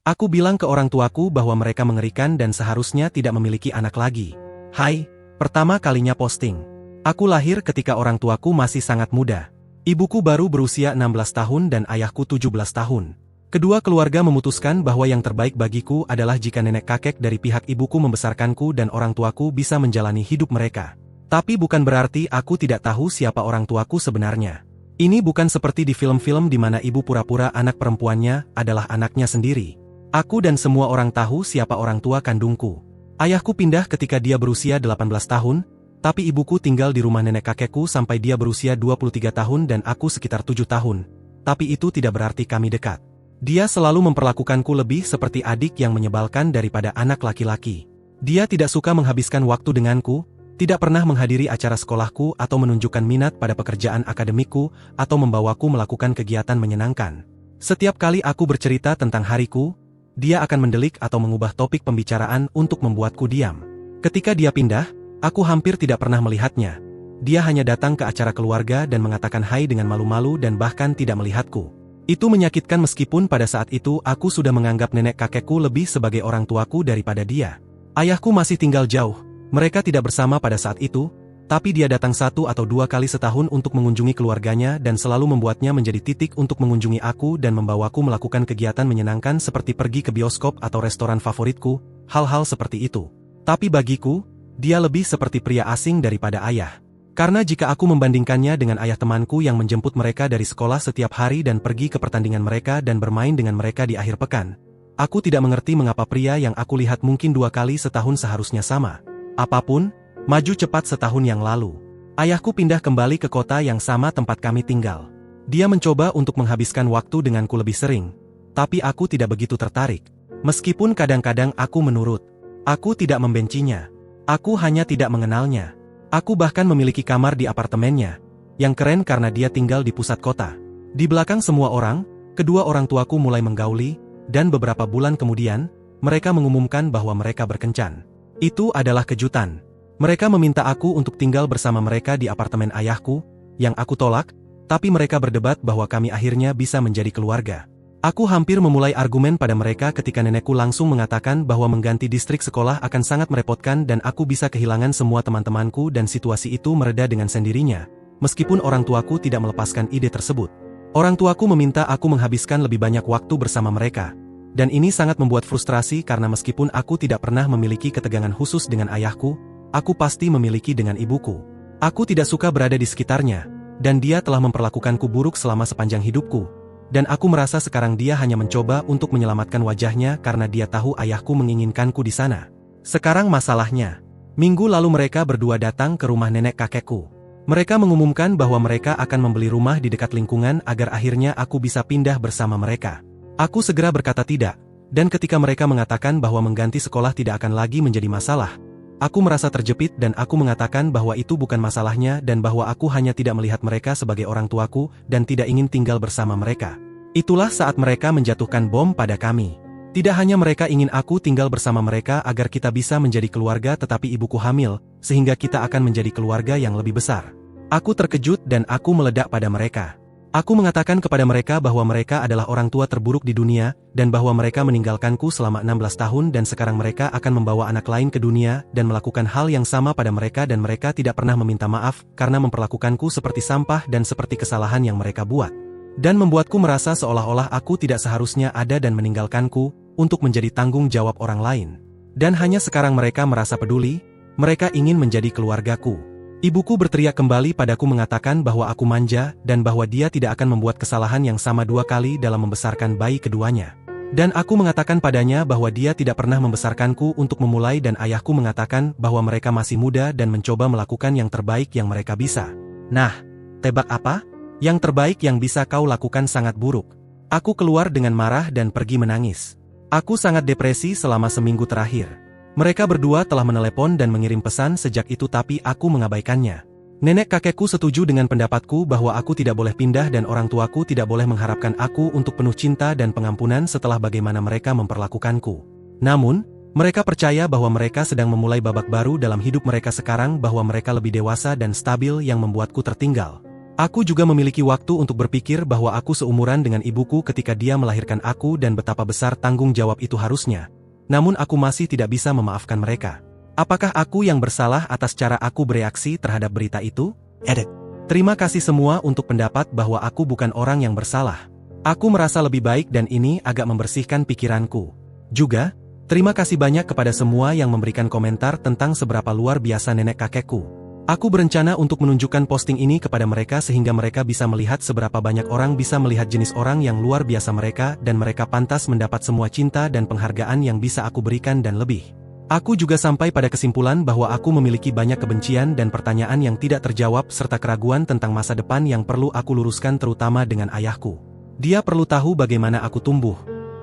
Aku bilang ke orang tuaku bahwa mereka mengerikan dan seharusnya tidak memiliki anak lagi. Hai, pertama kalinya posting. Aku lahir ketika orang tuaku masih sangat muda. Ibuku baru berusia 16 tahun dan ayahku 17 tahun. Kedua keluarga memutuskan bahwa yang terbaik bagiku adalah jika nenek kakek dari pihak ibuku membesarkanku dan orang tuaku bisa menjalani hidup mereka. Tapi bukan berarti aku tidak tahu siapa orang tuaku sebenarnya. Ini bukan seperti di film-film di mana ibu pura-pura anak perempuannya adalah anaknya sendiri. Aku dan semua orang tahu siapa orang tua kandungku. Ayahku pindah ketika dia berusia 18 tahun, tapi ibuku tinggal di rumah nenek kakekku sampai dia berusia 23 tahun dan aku sekitar 7 tahun. Tapi itu tidak berarti kami dekat. Dia selalu memperlakukanku lebih seperti adik yang menyebalkan daripada anak laki-laki. Dia tidak suka menghabiskan waktu denganku, tidak pernah menghadiri acara sekolahku atau menunjukkan minat pada pekerjaan akademikku atau membawaku melakukan kegiatan menyenangkan. Setiap kali aku bercerita tentang hariku, dia akan mendelik atau mengubah topik pembicaraan untuk membuatku diam. Ketika dia pindah, aku hampir tidak pernah melihatnya. Dia hanya datang ke acara keluarga dan mengatakan hai dengan malu-malu dan bahkan tidak melihatku. Itu menyakitkan meskipun pada saat itu aku sudah menganggap nenek kakekku lebih sebagai orang tuaku daripada dia. Ayahku masih tinggal jauh, mereka tidak bersama pada saat itu, tapi dia datang 1 atau 2 kali setahun untuk mengunjungi keluarganya dan selalu membuatnya menjadi titik untuk mengunjungi aku dan membawaku melakukan kegiatan menyenangkan seperti pergi ke bioskop atau restoran favoritku, hal-hal seperti itu. Tapi bagiku, dia lebih seperti pria asing daripada ayah. Karena jika aku membandingkannya dengan ayah temanku yang menjemput mereka dari sekolah setiap hari dan pergi ke pertandingan mereka dan bermain dengan mereka di akhir pekan, aku tidak mengerti mengapa pria yang aku lihat mungkin 2 kali setahun seharusnya sama. Apapun, maju cepat setahun yang lalu. Ayahku pindah kembali ke kota yang sama tempat kami tinggal. Dia mencoba untuk menghabiskan waktu denganku lebih sering, tapi aku tidak begitu tertarik. Meskipun kadang-kadang aku menurut. Aku tidak membencinya. Aku hanya tidak mengenalnya. Aku bahkan memiliki kamar di apartemennya, yang keren karena dia tinggal di pusat kota. Di belakang semua orang, kedua orang tuaku mulai menggauli, dan beberapa bulan kemudian, mereka mengumumkan bahwa mereka berkencan. Itu adalah kejutan. Mereka meminta aku untuk tinggal bersama mereka di apartemen ayahku, yang aku tolak, tapi mereka berdebat bahwa kami akhirnya bisa menjadi keluarga. Aku hampir memulai argumen pada mereka ketika nenekku langsung mengatakan bahwa mengganti distrik sekolah akan sangat merepotkan dan aku bisa kehilangan semua teman-temanku dan situasi itu mereda dengan sendirinya, meskipun orang tuaku tidak melepaskan ide tersebut. Orang tuaku meminta aku menghabiskan lebih banyak waktu bersama mereka, dan ini sangat membuat frustrasi karena meskipun aku tidak pernah memiliki ketegangan khusus dengan ayahku, aku pasti memiliki dengan ibuku. Aku tidak suka berada di sekitarnya, dan dia telah memperlakukanku buruk selama sepanjang hidupku. Dan aku merasa sekarang dia hanya mencoba untuk menyelamatkan wajahnya karena dia tahu ayahku menginginkanku di sana. Sekarang masalahnya, minggu lalu mereka berdua datang ke rumah nenek kakekku. Mereka mengumumkan bahwa mereka akan membeli rumah di dekat lingkungan agar akhirnya aku bisa pindah bersama mereka. Aku segera berkata tidak, dan ketika mereka mengatakan bahwa mengganti sekolah tidak akan lagi menjadi masalah, aku merasa terjepit dan aku mengatakan bahwa itu bukan masalahnya dan bahwa aku hanya tidak melihat mereka sebagai orang tuaku dan tidak ingin tinggal bersama mereka. Itulah saat mereka menjatuhkan bom pada kami. Tidak hanya mereka ingin aku tinggal bersama mereka agar kita bisa menjadi keluarga tetapi ibuku hamil, sehingga kita akan menjadi keluarga yang lebih besar. Aku terkejut dan aku meledak pada mereka. Aku mengatakan kepada mereka bahwa mereka adalah orang tua terburuk di dunia, dan bahwa mereka meninggalkanku selama 16 tahun dan sekarang mereka akan membawa anak lain ke dunia dan melakukan hal yang sama pada mereka dan mereka tidak pernah meminta maaf karena memperlakukanku seperti sampah dan seperti kesalahan yang mereka buat. Dan membuatku merasa seolah-olah aku tidak seharusnya ada dan meninggalkanku untuk menjadi tanggung jawab orang lain. Dan hanya sekarang mereka merasa peduli, mereka ingin menjadi keluargaku. Ibuku berteriak kembali padaku mengatakan bahwa aku manja dan bahwa dia tidak akan membuat kesalahan yang sama 2 kali dalam membesarkan bayi keduanya. Dan aku mengatakan padanya bahwa dia tidak pernah membesarkanku untuk memulai dan ayahku mengatakan bahwa mereka masih muda dan mencoba melakukan yang terbaik yang mereka bisa. Nah, tebak apa? Yang terbaik yang bisa kau lakukan sangat buruk. Aku keluar dengan marah dan pergi menangis. Aku sangat depresi selama seminggu terakhir. Mereka berdua telah menelepon dan mengirim pesan sejak itu tapi aku mengabaikannya. Nenek kakekku setuju dengan pendapatku bahwa aku tidak boleh pindah dan orang tuaku tidak boleh mengharapkan aku untuk penuh cinta dan pengampunan setelah bagaimana mereka memperlakukanku. Namun, mereka percaya bahwa mereka sedang memulai babak baru dalam hidup mereka sekarang bahwa mereka lebih dewasa dan stabil yang membuatku tertinggal. Aku juga memiliki waktu untuk berpikir bahwa aku seumuran dengan ibuku ketika dia melahirkan aku dan betapa besar tanggung jawab itu harusnya. Namun aku masih tidak bisa memaafkan mereka. Apakah aku yang bersalah atas cara aku bereaksi terhadap berita itu? Edit. Terima kasih semua untuk pendapat bahwa aku bukan orang yang bersalah. Aku merasa lebih baik dan ini agak membersihkan pikiranku. Juga, terima kasih banyak kepada semua yang memberikan komentar tentang seberapa luar biasa nenek kakekku. Aku berencana untuk menunjukkan posting ini kepada mereka sehingga mereka bisa melihat seberapa banyak orang bisa melihat jenis orang yang luar biasa mereka dan mereka pantas mendapat semua cinta dan penghargaan yang bisa aku berikan dan lebih. Aku juga sampai pada kesimpulan bahwa aku memiliki banyak kebencian dan pertanyaan yang tidak terjawab serta keraguan tentang masa depan yang perlu aku luruskan terutama dengan ayahku. Dia perlu tahu bagaimana aku tumbuh,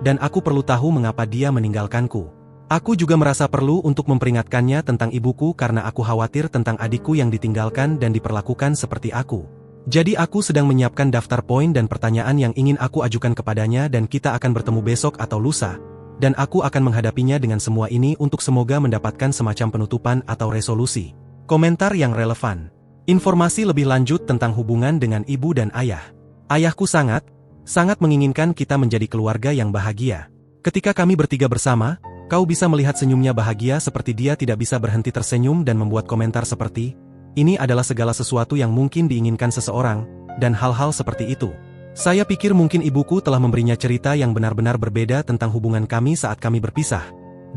dan aku perlu tahu mengapa dia meninggalkanku. Aku juga merasa perlu untuk memperingatkannya tentang ibuku karena aku khawatir tentang adikku yang ditinggalkan dan diperlakukan seperti aku. Jadi aku sedang menyiapkan daftar poin dan pertanyaan yang ingin aku ajukan kepadanya dan kita akan bertemu besok atau lusa, dan aku akan menghadapinya dengan semua ini untuk semoga mendapatkan semacam penutupan atau resolusi. Komentar yang relevan. Informasi lebih lanjut tentang hubungan dengan ibu dan ayah. Ayahku sangat menginginkan kita menjadi keluarga yang bahagia. Ketika kami bertiga bersama, kau bisa melihat senyumnya bahagia seperti dia tidak bisa berhenti tersenyum dan membuat komentar seperti, ini adalah segala sesuatu yang mungkin diinginkan seseorang, dan hal-hal seperti itu. Saya pikir mungkin ibuku telah memberinya cerita yang benar-benar berbeda tentang hubungan kami saat kami berpisah,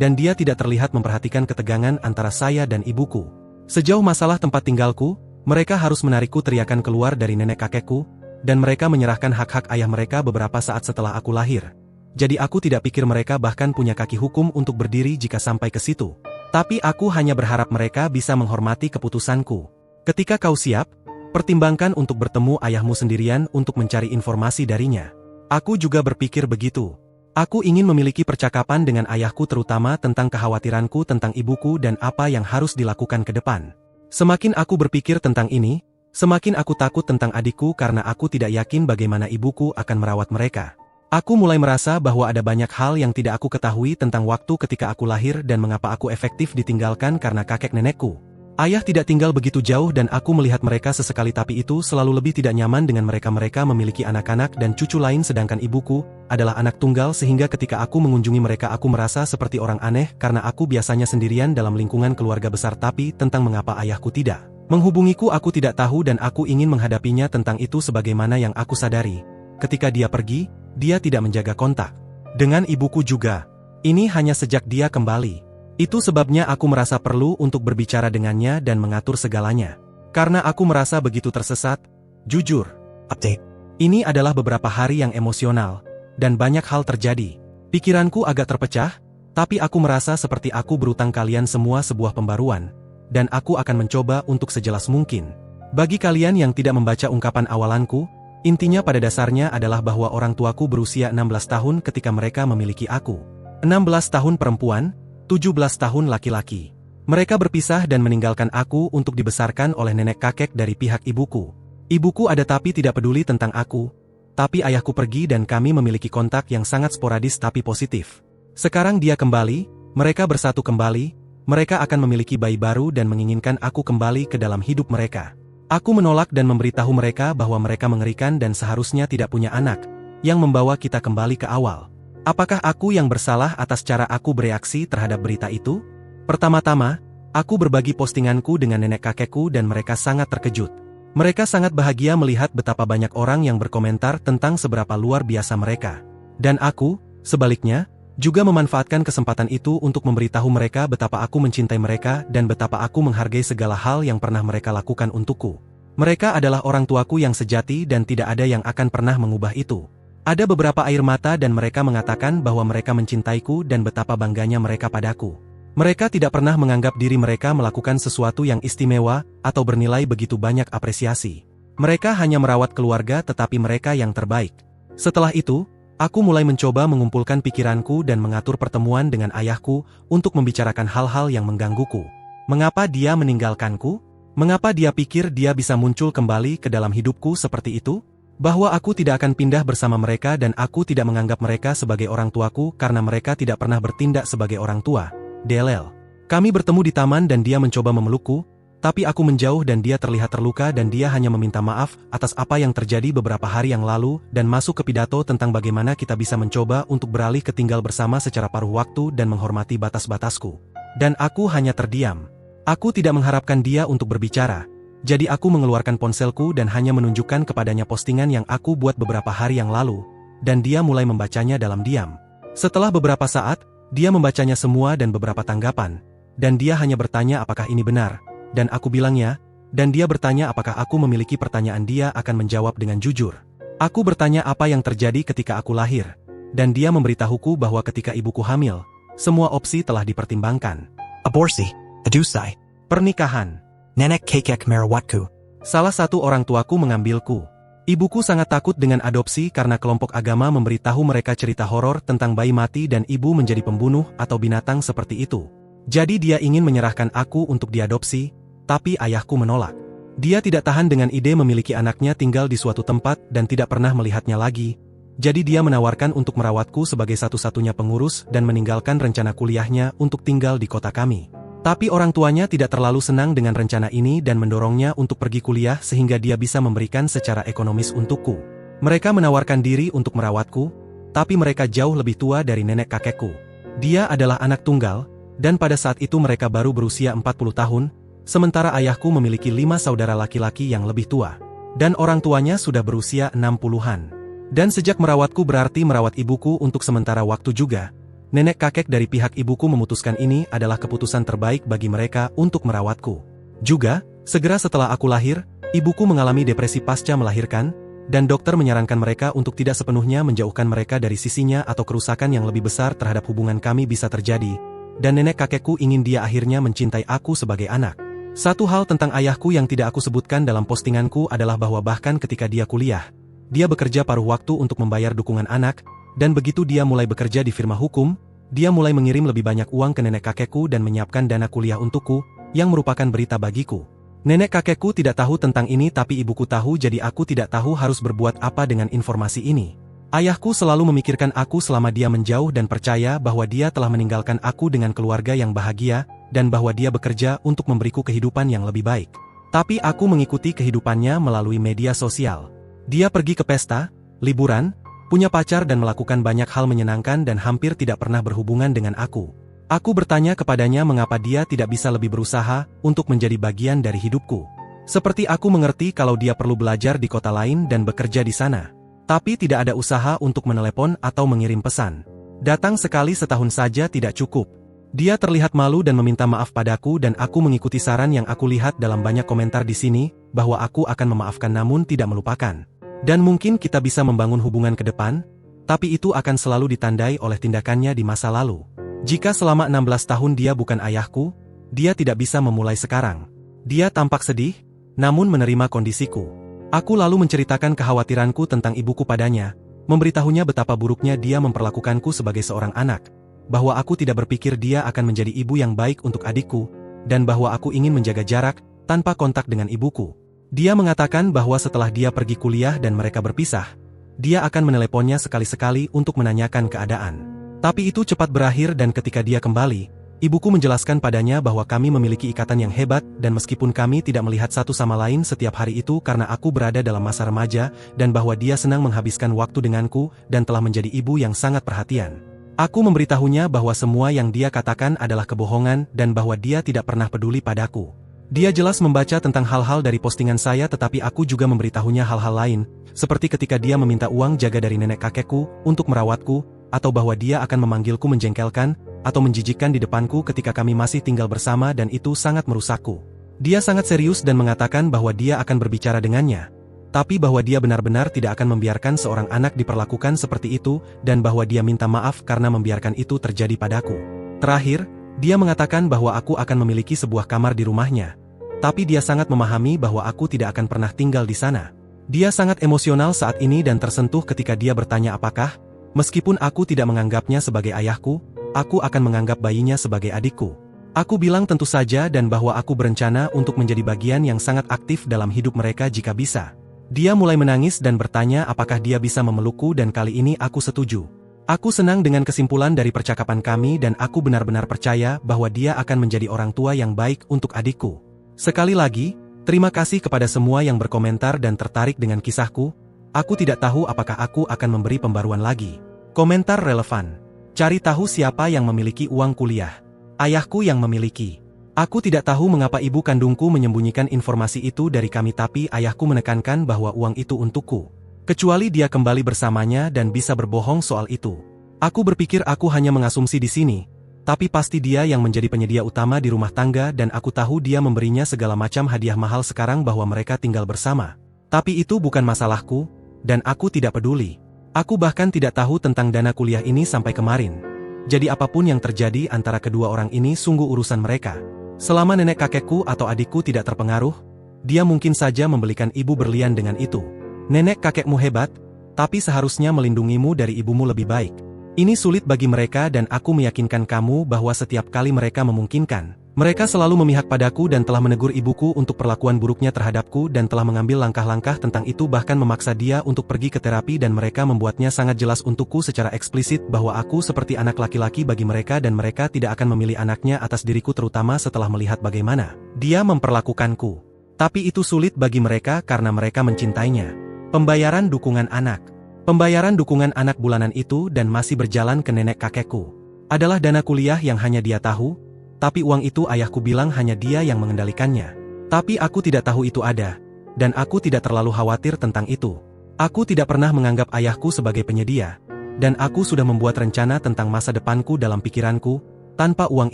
dan dia tidak terlihat memperhatikan ketegangan antara saya dan ibuku. Sejauh masalah tempat tinggalku, mereka harus menarikku teriakan keluar dari nenek kakekku, dan mereka menyerahkan hak-hak ayah mereka beberapa saat setelah aku lahir. Jadi aku tidak pikir mereka bahkan punya kaki hukum untuk berdiri jika sampai ke situ. Tapi aku hanya berharap mereka bisa menghormati keputusanku. Ketika kau siap, pertimbangkan untuk bertemu ayahmu sendirian untuk mencari informasi darinya. Aku juga berpikir begitu. Aku ingin memiliki percakapan dengan ayahku terutama tentang kekhawatiranku tentang ibuku dan apa yang harus dilakukan ke depan. Semakin aku berpikir tentang ini, semakin aku takut tentang adikku karena aku tidak yakin bagaimana ibuku akan merawat mereka. Aku mulai merasa bahwa ada banyak hal yang tidak aku ketahui tentang waktu ketika aku lahir dan mengapa aku efektif ditinggalkan karena kakek nenekku. Ayah tidak tinggal begitu jauh dan aku melihat mereka sesekali tapi itu selalu lebih tidak nyaman dengan mereka memiliki anak-anak dan cucu lain sedangkan ibuku adalah anak tunggal sehingga ketika aku mengunjungi mereka aku merasa seperti orang aneh karena aku biasanya sendirian dalam lingkungan keluarga besar tapi tentang mengapa ayahku tidak menghubungiku aku tidak tahu dan aku ingin menghadapinya tentang itu sebagaimana yang aku sadari. Ketika dia pergi, dia tidak menjaga kontak dengan ibuku juga. Ini hanya sejak dia kembali. Itu sebabnya aku merasa perlu untuk berbicara dengannya dan mengatur segalanya. Karena aku merasa begitu tersesat. Jujur, update. Ini adalah beberapa hari yang emosional, dan banyak hal terjadi. Pikiranku agak terpecah, tapi aku merasa seperti aku berutang kalian semua sebuah pembaruan, dan aku akan mencoba untuk sejelas mungkin. Bagi kalian yang tidak membaca ungkapan awalanku, intinya pada dasarnya adalah bahwa orang tuaku berusia 16 tahun ketika mereka memiliki aku. 16 tahun perempuan, 17 tahun laki-laki. Mereka berpisah dan meninggalkan aku untuk dibesarkan oleh nenek kakek dari pihak ibuku. Ibuku ada tapi tidak peduli tentang aku, tapi ayahku pergi dan kami memiliki kontak yang sangat sporadis tapi positif. Sekarang dia kembali, mereka bersatu kembali, mereka akan memiliki bayi baru dan menginginkan aku kembali ke dalam hidup mereka. Aku menolak dan memberitahu mereka bahwa mereka mengerikan dan seharusnya tidak punya anak, yang membawa kita kembali ke awal. Apakah aku yang bersalah atas cara aku bereaksi terhadap berita itu? Pertama-tama, aku berbagi postinganku dengan nenek kakekku dan mereka sangat terkejut. Mereka sangat bahagia melihat betapa banyak orang yang berkomentar tentang seberapa luar biasa mereka. Dan aku, sebaliknya, juga memanfaatkan kesempatan itu untuk memberitahu mereka betapa aku mencintai mereka dan betapa aku menghargai segala hal yang pernah mereka lakukan untukku. Mereka adalah orang tuaku yang sejati dan tidak ada yang akan pernah mengubah itu. Ada beberapa air mata dan mereka mengatakan bahwa mereka mencintaiku dan betapa bangganya mereka padaku. Mereka tidak pernah menganggap diri mereka melakukan sesuatu yang istimewa atau bernilai begitu banyak apresiasi. Mereka hanya merawat keluarga tetapi mereka yang terbaik. Setelah itu, aku mulai mencoba mengumpulkan pikiranku dan mengatur pertemuan dengan ayahku untuk membicarakan hal-hal yang menggangguku. Mengapa dia meninggalkanku? Mengapa dia pikir dia bisa muncul kembali ke dalam hidupku seperti itu? Bahwa aku tidak akan pindah bersama mereka dan aku tidak menganggap mereka sebagai orang tuaku karena mereka tidak pernah bertindak sebagai orang tua. DLL. Kami bertemu di taman dan dia mencoba memelukku, Tapi aku menjauh dan dia terlihat terluka dan dia hanya meminta maaf atas apa yang terjadi beberapa hari yang lalu dan masuk ke pidato tentang bagaimana kita bisa mencoba untuk beralih ke tinggal bersama secara paruh waktu dan menghormati batas-batasku. Dan aku hanya terdiam. Aku tidak mengharapkan dia untuk berbicara. Jadi aku mengeluarkan ponselku dan hanya menunjukkan kepadanya postingan yang aku buat beberapa hari yang lalu, dan dia mulai membacanya dalam diam. Setelah beberapa saat, dia membacanya semua dan beberapa tanggapan, dan dia hanya bertanya apakah ini benar. Dan aku bilangnya, dan dia bertanya apakah aku memiliki pertanyaan. Dia akan menjawab dengan jujur. Aku bertanya apa yang terjadi ketika aku lahir, dan dia memberitahuku bahwa ketika ibuku hamil, semua opsi telah dipertimbangkan. Aborsi, adusai, Pernikahan. nenek kakek merawatku. Salah satu orang tuaku mengambilku. Ibuku sangat takut dengan adopsi karena kelompok agama memberitahu mereka cerita horor tentang bayi mati dan ibu menjadi pembunuh atau binatang seperti itu. Jadi dia ingin menyerahkan aku untuk diadopsi, tapi ayahku menolak. Dia tidak tahan dengan ide memiliki anaknya tinggal di suatu tempat dan tidak pernah melihatnya lagi. Jadi dia menawarkan untuk merawatku sebagai satu-satunya pengurus dan meninggalkan rencana kuliahnya untuk tinggal di kota kami. Tapi orang tuanya tidak terlalu senang dengan rencana ini dan mendorongnya untuk pergi kuliah sehingga dia bisa memberikan secara ekonomis untukku. Mereka menawarkan diri untuk merawatku, tapi mereka jauh lebih tua dari nenek kakekku. Dia adalah anak tunggal, dan pada saat itu mereka baru berusia 40 tahun, sementara ayahku memiliki 5 saudara laki-laki yang lebih tua. Dan orang tuanya sudah berusia 60-an. Dan sejak merawatku berarti merawat ibuku untuk sementara waktu juga. Nenek kakek dari pihak ibuku memutuskan ini adalah keputusan terbaik bagi mereka untuk merawatku. Juga, segera setelah aku lahir, ibuku mengalami depresi pasca melahirkan, dan dokter menyarankan mereka untuk tidak sepenuhnya menjauhkan mereka dari sisinya atau kerusakan yang lebih besar terhadap hubungan kami bisa terjadi. Dan nenek kakekku ingin dia akhirnya mencintai aku sebagai anak. Satu hal tentang ayahku yang tidak aku sebutkan dalam postinganku adalah bahwa bahkan ketika dia kuliah, dia bekerja paruh waktu untuk membayar dukungan anak, dan begitu dia mulai bekerja di firma hukum, dia mulai mengirim lebih banyak uang ke nenek kakekku dan menyiapkan dana kuliah untukku, yang merupakan berita bagiku. Nenek kakekku tidak tahu tentang ini tapi ibuku tahu, jadi aku tidak tahu harus berbuat apa dengan informasi ini. Ayahku selalu memikirkan aku selama dia menjauh dan percaya bahwa dia telah meninggalkan aku dengan keluarga yang bahagia, dan bahwa dia bekerja untuk memberiku kehidupan yang lebih baik. Tapi aku mengikuti kehidupannya melalui media sosial. Dia pergi ke pesta, liburan, punya pacar dan melakukan banyak hal menyenangkan dan hampir tidak pernah berhubungan dengan aku. Aku bertanya kepadanya mengapa dia tidak bisa lebih berusaha untuk menjadi bagian dari hidupku. Seperti aku mengerti kalau dia perlu belajar di kota lain dan bekerja di sana. Tapi tidak ada usaha untuk menelepon atau mengirim pesan. Datang sekali setahun saja tidak cukup. Dia terlihat malu dan meminta maaf padaku dan aku mengikuti saran yang aku lihat dalam banyak komentar di sini, bahwa aku akan memaafkan namun tidak melupakan. Dan mungkin kita bisa membangun hubungan ke depan, tapi itu akan selalu ditandai oleh tindakannya di masa lalu. Jika selama 16 tahun dia bukan ayahku, dia tidak bisa memulai sekarang. Dia tampak sedih, namun menerima kondisiku. Aku lalu menceritakan kekhawatiranku tentang ibuku padanya, memberitahunya betapa buruknya dia memperlakukanku sebagai seorang anak. Bahwa aku tidak berpikir dia akan menjadi ibu yang baik untuk adikku, dan bahwa aku ingin menjaga jarak, tanpa kontak dengan ibuku. Dia mengatakan bahwa setelah dia pergi kuliah dan mereka berpisah, dia akan meneleponnya sekali-sekali untuk menanyakan keadaan. Tapi itu cepat berakhir dan ketika dia kembali, ibuku menjelaskan padanya bahwa kami memiliki ikatan yang hebat dan meskipun kami tidak melihat satu sama lain setiap hari itu karena aku berada dalam masa remaja, dan bahwa dia senang menghabiskan waktu denganku dan telah menjadi ibu yang sangat perhatian. Aku memberitahunya bahwa semua yang dia katakan adalah kebohongan dan bahwa dia tidak pernah peduli padaku. Dia jelas membaca tentang hal-hal dari postingan saya tetapi aku juga memberitahunya hal-hal lain, seperti ketika dia meminta uang jaga dari nenek kakekku untuk merawatku, atau bahwa dia akan memanggilku menjengkelkan, atau menjijikkan di depanku ketika kami masih tinggal bersama dan itu sangat merusakku. Dia sangat serius dan mengatakan bahwa dia akan berbicara dengannya. Tapi bahwa dia benar-benar tidak akan membiarkan seorang anak diperlakukan seperti itu, dan bahwa dia minta maaf karena membiarkan itu terjadi padaku. Terakhir, dia mengatakan bahwa aku akan memiliki sebuah kamar di rumahnya. Tapi dia sangat memahami bahwa aku tidak akan pernah tinggal di sana. Dia sangat emosional saat ini dan tersentuh ketika dia bertanya apakah, meskipun aku tidak menganggapnya sebagai ayahku, aku akan menganggap bayinya sebagai adikku. Aku bilang tentu saja dan bahwa aku berencana untuk menjadi bagian yang sangat aktif dalam hidup mereka jika bisa. Dia mulai menangis dan bertanya apakah dia bisa memelukku dan kali ini aku setuju. Aku senang dengan kesimpulan dari percakapan kami dan aku benar-benar percaya bahwa dia akan menjadi orang tua yang baik untuk adikku. Sekali lagi, terima kasih kepada semua yang berkomentar dan tertarik dengan kisahku. Aku tidak tahu apakah aku akan memberi pembaruan lagi. Komentar relevan. Cari tahu siapa yang memiliki uang kuliah. Ayahku yang memiliki. Aku tidak tahu mengapa ibu kandungku menyembunyikan informasi itu dari kami, tapi ayahku menekankan bahwa uang itu untukku. Kecuali dia kembali bersamanya dan bisa berbohong soal itu. Aku berpikir aku hanya mengasumsi di sini, tapi pasti dia yang menjadi penyedia utama di rumah tangga dan aku tahu dia memberinya segala macam hadiah mahal sekarang bahwa mereka tinggal bersama. Tapi itu bukan masalahku, dan aku tidak peduli. Aku bahkan tidak tahu tentang dana kuliah ini sampai kemarin. Jadi apapun yang terjadi antara kedua orang ini sungguh urusan mereka. Selama nenek kakekku atau adikku tidak terpengaruh, dia mungkin saja membelikan ibu berlian dengan itu. Nenek kakekmu hebat, tapi seharusnya melindungimu dari ibumu lebih baik. Ini sulit bagi mereka dan aku meyakinkan kamu bahwa setiap kali mereka memungkinkan, mereka selalu memihak padaku dan telah menegur ibuku untuk perlakuan buruknya terhadapku dan telah mengambil langkah-langkah tentang itu, bahkan memaksa dia untuk pergi ke terapi, dan mereka membuatnya sangat jelas untukku secara eksplisit bahwa aku seperti anak laki-laki bagi mereka dan mereka tidak akan memilih anaknya atas diriku, terutama setelah melihat bagaimana dia memperlakukanku. Tapi itu sulit bagi mereka karena mereka mencintainya. Pembayaran dukungan anak. Pembayaran dukungan anak bulanan itu dan masih berjalan ke nenek kakekku adalah dana kuliah yang hanya dia tahu. Tapi uang itu ayahku bilang hanya dia yang mengendalikannya. Tapi aku tidak tahu itu ada, dan aku tidak terlalu khawatir tentang itu. Aku tidak pernah menganggap ayahku sebagai penyedia, dan aku sudah membuat rencana tentang masa depanku dalam pikiranku, tanpa uang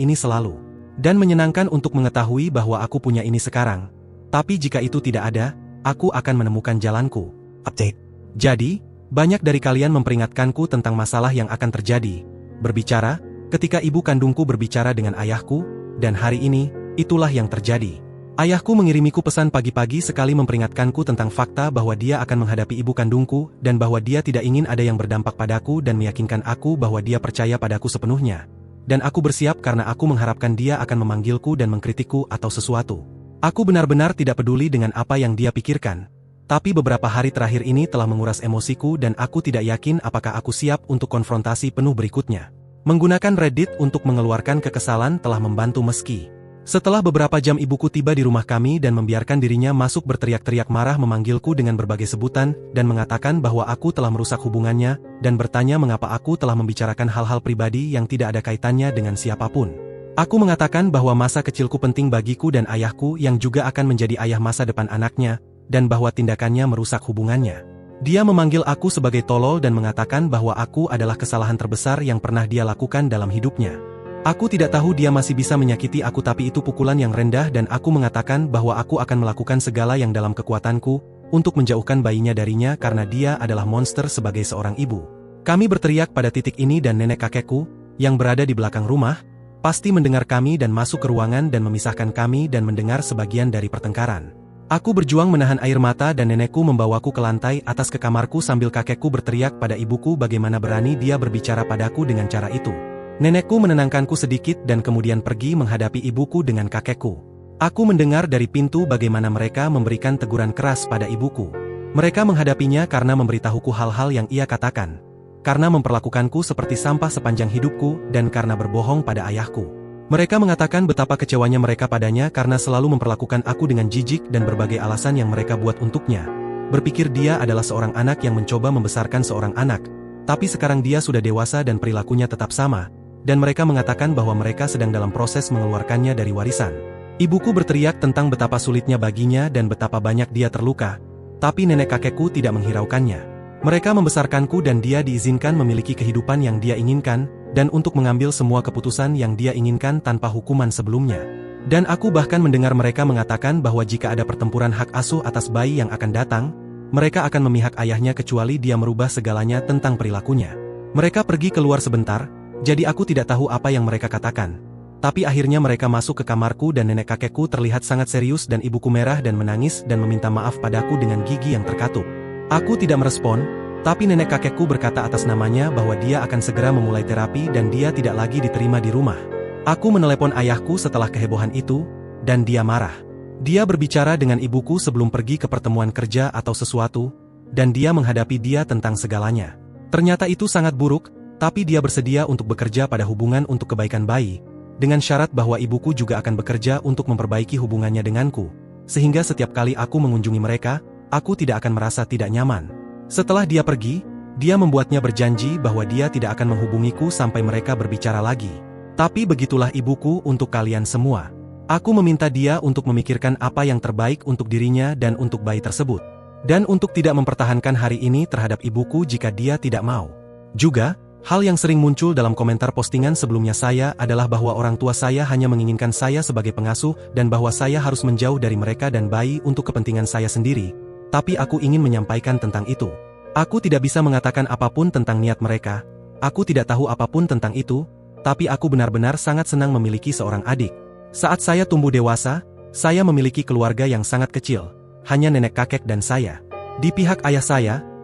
ini selalu. Dan menyenangkan untuk mengetahui bahwa aku punya ini sekarang. Tapi jika itu tidak ada, aku akan menemukan jalanku. Update. Jadi, banyak dari kalian memperingatkanku tentang masalah yang akan terjadi. Berbicara, ketika ibu kandungku berbicara dengan ayahku, dan hari ini, itulah yang terjadi. Ayahku mengirimiku pesan pagi-pagi sekali memperingatkanku tentang fakta bahwa dia akan menghadapi ibu kandungku, dan bahwa dia tidak ingin ada yang berdampak padaku dan meyakinkan aku bahwa dia percaya padaku sepenuhnya. Dan aku bersiap karena aku mengharapkan dia akan memanggilku dan mengkritikku atau sesuatu. Aku benar-benar tidak peduli dengan apa yang dia pikirkan. Tapi beberapa hari terakhir ini telah menguras emosiku dan aku tidak yakin apakah aku siap untuk konfrontasi penuh berikutnya. Menggunakan Reddit untuk mengeluarkan kekesalan telah membantu meski. Setelah beberapa jam ibuku tiba di rumah kami dan membiarkan dirinya masuk berteriak-teriak marah, memanggilku dengan berbagai sebutan, dan mengatakan bahwa aku telah merusak hubungannya, dan bertanya mengapa aku telah membicarakan hal-hal pribadi yang tidak ada kaitannya dengan siapapun. Aku mengatakan bahwa masa kecilku penting bagiku dan ayahku yang juga akan menjadi ayah masa depan anaknya, dan bahwa tindakannya merusak hubungannya. Dia memanggil aku sebagai tolol dan mengatakan bahwa aku adalah kesalahan terbesar yang pernah dia lakukan dalam hidupnya. Aku tidak tahu dia masih bisa menyakiti aku, tapi itu pukulan yang rendah, dan aku mengatakan bahwa aku akan melakukan segala yang dalam kekuatanku untuk menjauhkan bayinya darinya karena dia adalah monster sebagai seorang ibu. Kami berteriak pada titik ini dan nenek kakekku, yang berada di belakang rumah, pasti mendengar kami dan masuk ke ruangan dan memisahkan kami dan mendengar sebagian dari pertengkaran. Aku berjuang menahan air mata dan nenekku membawaku ke lantai atas ke kamarku sambil kakekku berteriak pada ibuku bagaimana berani dia berbicara padaku dengan cara itu. Nenekku menenangkanku sedikit dan kemudian pergi menghadapi ibuku dengan kakekku. Aku mendengar dari pintu bagaimana mereka memberikan teguran keras pada ibuku. Mereka menghadapinya karena memberitahuku hal-hal yang ia katakan. Karena memperlakukanku seperti sampah sepanjang hidupku dan karena berbohong pada ayahku. Mereka mengatakan betapa kecewanya mereka padanya karena selalu memperlakukan aku dengan jijik dan berbagai alasan yang mereka buat untuknya. Berpikir dia adalah seorang anak yang mencoba membesarkan seorang anak, tapi sekarang dia sudah dewasa dan perilakunya tetap sama, dan mereka mengatakan bahwa mereka sedang dalam proses mengeluarkannya dari warisan. Ibuku berteriak tentang betapa sulitnya baginya dan betapa banyak dia terluka, tapi nenek kakekku tidak menghiraukannya. Mereka membesarkanku dan dia diizinkan memiliki kehidupan yang dia inginkan, dan untuk mengambil semua keputusan yang dia inginkan tanpa hukuman sebelumnya. Dan aku bahkan mendengar mereka mengatakan bahwa jika ada pertempuran hak asuh atas bayi yang akan datang, mereka akan memihak ayahnya kecuali dia merubah segalanya tentang perilakunya. Mereka pergi keluar sebentar, jadi aku tidak tahu apa yang mereka katakan. Tapi akhirnya mereka masuk ke kamarku dan nenek kakekku terlihat sangat serius dan ibuku merah dan menangis dan meminta maaf padaku dengan gigi yang terkatup. Aku tidak merespon, tapi nenek kakekku berkata atas namanya bahwa dia akan segera memulai terapi dan dia tidak lagi diterima di rumah. Aku menelepon ayahku setelah kehebohan itu, dan dia marah. Dia berbicara dengan ibuku sebelum pergi ke pertemuan kerja atau sesuatu, dan dia menghadapi dia tentang segalanya. Ternyata itu sangat buruk, tapi dia bersedia untuk bekerja pada hubungan untuk kebaikan bayi, dengan syarat bahwa ibuku juga akan bekerja untuk memperbaiki hubungannya denganku, sehingga setiap kali aku mengunjungi mereka, aku tidak akan merasa tidak nyaman. Setelah dia pergi, dia membuatnya berjanji bahwa dia tidak akan menghubungiku sampai mereka berbicara lagi. Tapi begitulah ibuku untuk kalian semua. Aku meminta dia untuk memikirkan apa yang terbaik untuk dirinya dan untuk bayi tersebut. Dan untuk tidak mempertahankan hari ini terhadap ibuku jika dia tidak mau. Juga, hal yang sering muncul dalam komentar postingan sebelumnya saya adalah bahwa orang tua saya hanya menginginkan saya sebagai pengasuh dan bahwa saya harus menjauh dari mereka dan bayi untuk kepentingan saya sendiri. Tapi aku ingin menyampaikan tentang itu. Aku tidak bisa mengatakan apapun tentang niat mereka. Aku tidak tahu apapun tentang itu. Tapi aku benar-benar sangat senang memiliki seorang adik. Saat saya tumbuh dewasa, saya memiliki keluarga yang sangat kecil, hanya nenek kakek dan saya. Di pihak ayah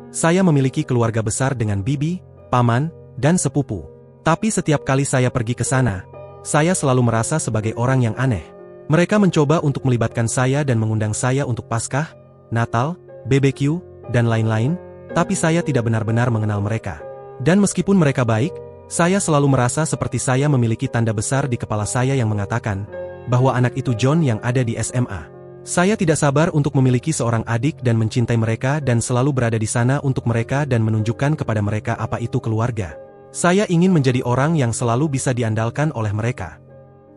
saya memiliki keluarga besar dengan bibi, paman, dan sepupu. Tapi setiap kali saya pergi ke sana, saya selalu merasa sebagai orang yang aneh. Mereka mencoba untuk melibatkan saya dan mengundang saya untuk Paskah, Natal, BBQ, dan lain-lain, tapi saya tidak benar-benar mengenal mereka. Dan meskipun mereka baik, saya selalu merasa seperti saya memiliki tanda besar di kepala saya yang mengatakan bahwa anak itu John yang ada di SMA. Saya tidak sabar untuk memiliki seorang adik dan mencintai mereka dan selalu berada di sana untuk mereka dan menunjukkan kepada mereka apa itu keluarga. Saya ingin menjadi orang yang selalu bisa diandalkan oleh mereka.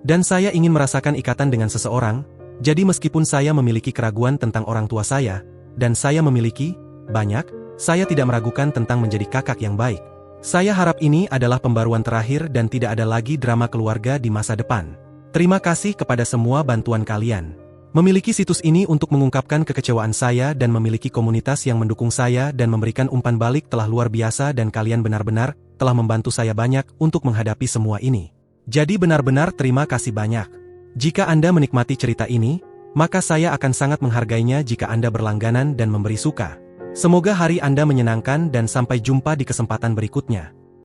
Dan saya ingin merasakan ikatan dengan seseorang, jadi meskipun saya memiliki keraguan tentang orang tua saya, dan saya memiliki banyak, saya tidak meragukan tentang menjadi kakak yang baik. Saya harap ini adalah pembaruan terakhir dan tidak ada lagi drama keluarga di masa depan. Terima kasih kepada semua bantuan kalian. Memiliki situs ini untuk mengungkapkan kekecewaan saya dan memiliki komunitas yang mendukung saya dan memberikan umpan balik telah luar biasa dan kalian benar-benar telah membantu saya banyak untuk menghadapi semua ini. Jadi benar-benar terima kasih banyak. Jika Anda menikmati cerita ini, maka saya akan sangat menghargainya jika Anda berlangganan dan memberi suka. Semoga hari Anda menyenangkan dan sampai jumpa di kesempatan berikutnya.